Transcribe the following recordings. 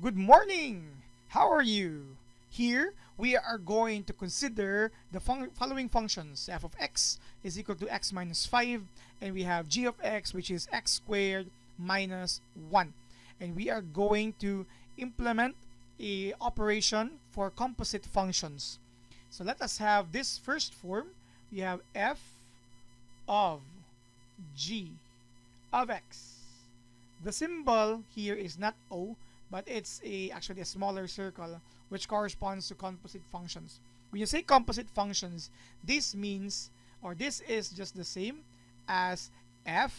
Good morning! How are you? Here, we are going to consider the following functions. F of x is equal to x minus 5, and we have g of x, which is x squared minus 1. And we are going to implement a operation for composite functions. So let us have this first form. We have f of g of x. The symbol here is not O, but it's actually a smaller circle which corresponds to composite functions. When you say composite functions, this means, or this is just the same as f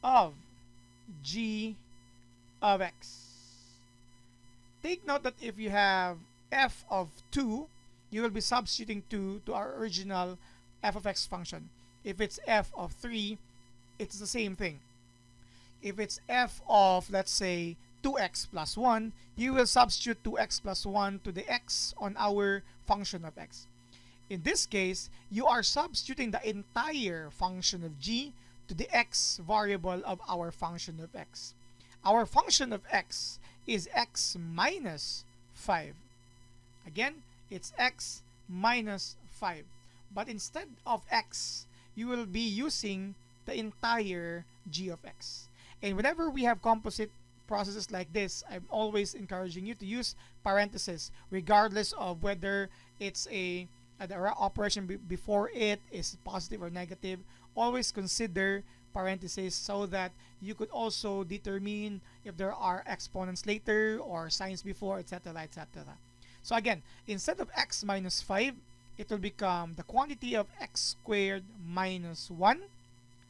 of g of x. Take note that if you have f of 2, you will be substituting 2 to our original f of x function. If it's f of 3, it's the same thing. If it's f of, let's say, 2x plus 1, you will substitute 2x plus 1 to the x on our function of x. In this case, you are substituting the entire function of g to the x variable of our function of x. Our function of x is x minus 5. Again, it's x minus 5. But instead of x, you will be using the entire g of x. And whenever we have composite processes like this, I'm always encouraging you to use parentheses, regardless of whether it's the operation before it is positive or negative. Always consider parentheses so that you could also determine if there are exponents later or signs before, etc., etc. So again, instead of x minus 5, it will become the quantity of x squared minus 1,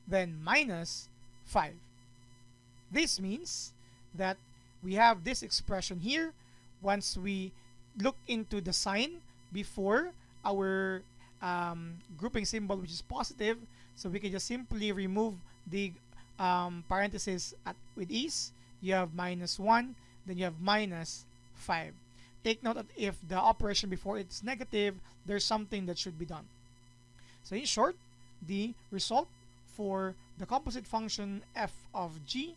then minus 5. This means that we have this expression here. Once we look into the sign before our grouping symbol, which is positive, so we can just simply remove the parentheses with ease. You have minus 1, then you have minus 5. Take note that if the operation before it's negative, there's something that should be done. So in short, the result for the composite function f of g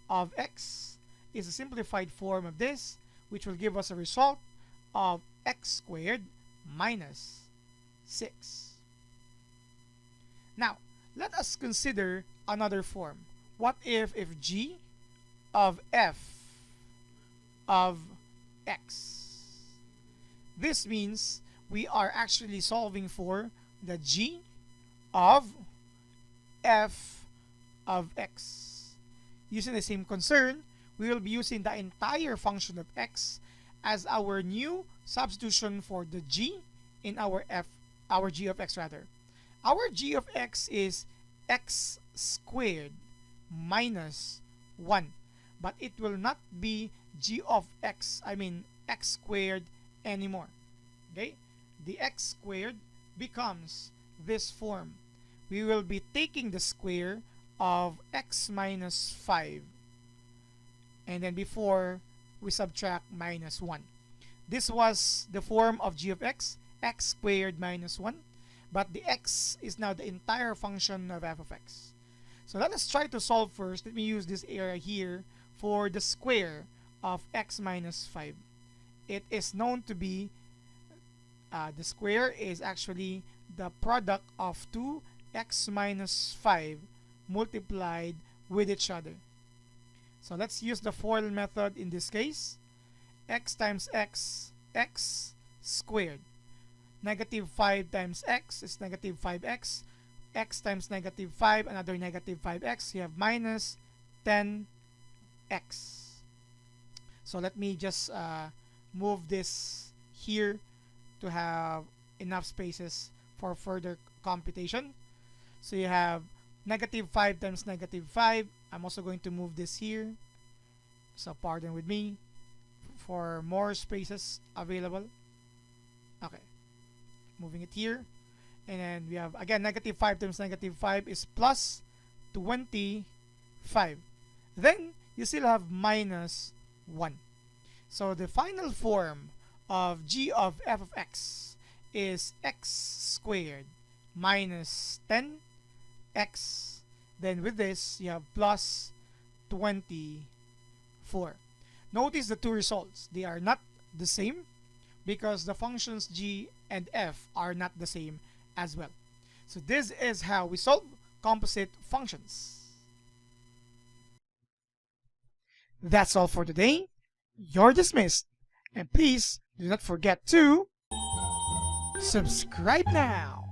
of x is a simplified form of this, which will give us a result of x squared minus 6. Now, let us consider another form. What if g of f of x? This means we are actually solving for the g of f of x. Using the same concern, we will be using the entire function of x as our new substitution for the g in our g of x rather. Our g of x is x squared minus 1, but it will not be g of x, x squared anymore. Okay? The x squared becomes this form. We will be taking the square of x minus 5, and then before we subtract minus 1. This was the form of g of x, x squared minus 1, but the x is now the entire function of f of x. So let us try to solve first. Let me use this area here for the square of x minus 5. It is known to be, the square is actually the product of 2x minus 5 multiplied with each other. So let's use the FOIL method in this case. X times x, x squared. Negative 5 times x is negative 5x. X times negative 5, another negative 5x. You have minus 10x. So let me just move this here to have enough spaces for further computation. So you have negative 5 times negative 5. I'm also going to move this here. So pardon with me for more spaces available. Okay. Moving it here. And then we have, again, negative 5 times negative 5 is plus 25. Then you still have minus 1. So the final form of g of f of x is x squared minus 10x. Then with this, you have plus 24. Notice the two results. They are not the same because the functions g and f are not the same as well. So this is how we solve composite functions. That's all for today. You're dismissed. And please do not forget to subscribe now.